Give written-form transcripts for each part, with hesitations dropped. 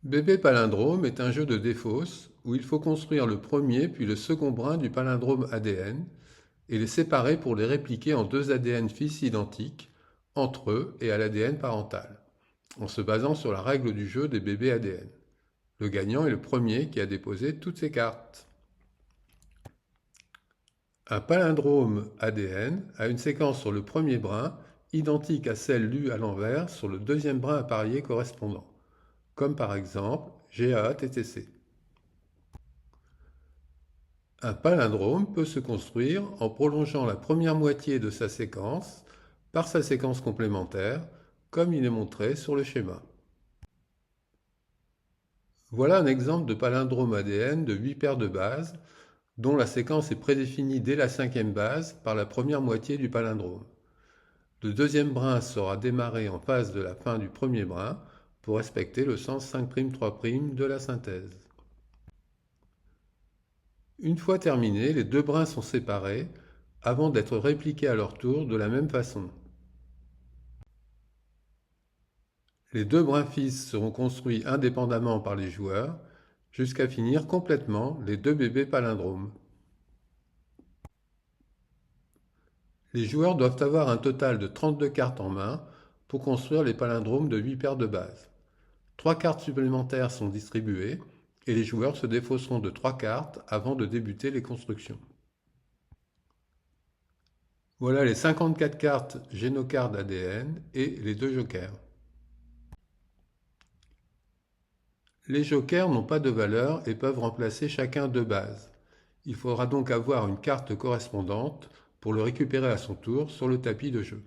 Bébé palindrome est un jeu de défausse où il faut construire le premier puis le second brin du palindrome ADN et les séparer pour les répliquer en deux ADN fils identiques entre eux et à l'ADN parental, en se basant sur la règle du jeu des bébés ADN. Le gagnant est le premier qui a déposé toutes ses cartes. Un palindrome ADN a une séquence sur le premier brin identique à celle lue à l'envers sur le deuxième brin apparié correspondant, comme par exemple GAATTC. Un palindrome peut se construire en prolongeant la première moitié de sa séquence par sa séquence complémentaire, comme il est montré sur le schéma. Voilà un exemple de palindrome ADN de 8 paires de bases, dont la séquence est prédéfinie dès la cinquième base par la première moitié du palindrome. Le deuxième brin sera démarré en face de la fin du premier brin pour respecter le sens 5'3' de la synthèse. Une fois terminé, les deux brins sont séparés avant d'être répliqués à leur tour de la même façon. Les deux brins fils seront construits indépendamment par les joueurs jusqu'à finir complètement les deux bébés palindromes. Les joueurs doivent avoir un total de 32 cartes en main pour construire les palindromes de 8 paires de bases. 3 cartes supplémentaires sont distribuées et les joueurs se défausseront de 3 cartes avant de débuter les constructions. Voilà les 54 cartes Génocard ADN et les deux jokers. Les jokers n'ont pas de valeur et peuvent remplacer chacun deux bases. Il faudra donc avoir une carte correspondante pour le récupérer à son tour sur le tapis de jeu.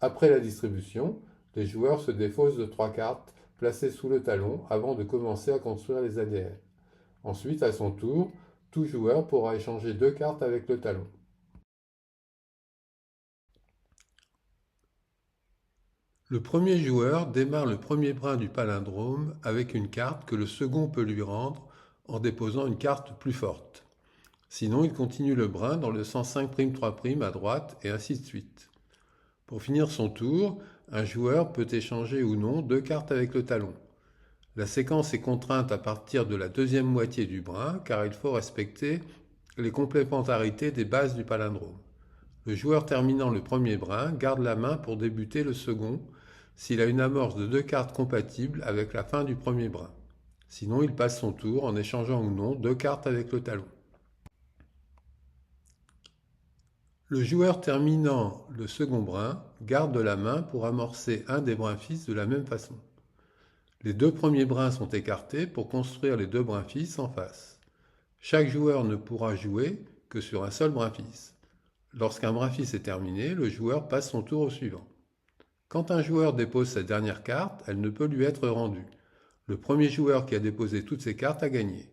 Après la distribution, les joueurs se défaussent de 3 cartes placées sous le talon avant de commencer à construire les ADN. Ensuite, à son tour, tout joueur pourra échanger 2 cartes avec le talon. Le premier joueur démarre le premier brin du palindrome avec une carte que le second peut lui rendre en déposant une carte plus forte. Sinon, il continue le brin dans le sens 5'3' à droite et ainsi de suite. Pour finir son tour, un joueur peut échanger ou non 2 cartes avec le talon. La séquence est contrainte à partir de la deuxième moitié du brin car il faut respecter les complémentarités des bases du palindrome. Le joueur terminant le premier brin garde la main pour débuter le second s'il a une amorce de 2 cartes compatibles avec la fin du premier brin. Sinon, il passe son tour en échangeant ou non 2 cartes avec le talon. Le joueur terminant le second brin garde la main pour amorcer un des brins fils de la même façon. Les 2 premiers brins sont écartés pour construire les 2 brins fils en face. Chaque joueur ne pourra jouer que sur un seul brin fils. Lorsqu'un brin fils est terminé, le joueur passe son tour au suivant. Quand un joueur dépose sa dernière carte, elle ne peut lui être rendue. Le premier joueur qui a déposé toutes ses cartes a gagné.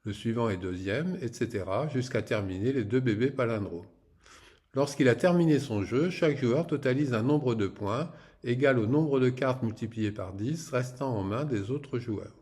Le suivant est deuxième, etc. jusqu'à terminer les 2 bébés palindromes. Lorsqu'il a terminé son jeu, chaque joueur totalise un nombre de points égal au nombre de cartes multiplié par 10 restant en main des autres joueurs.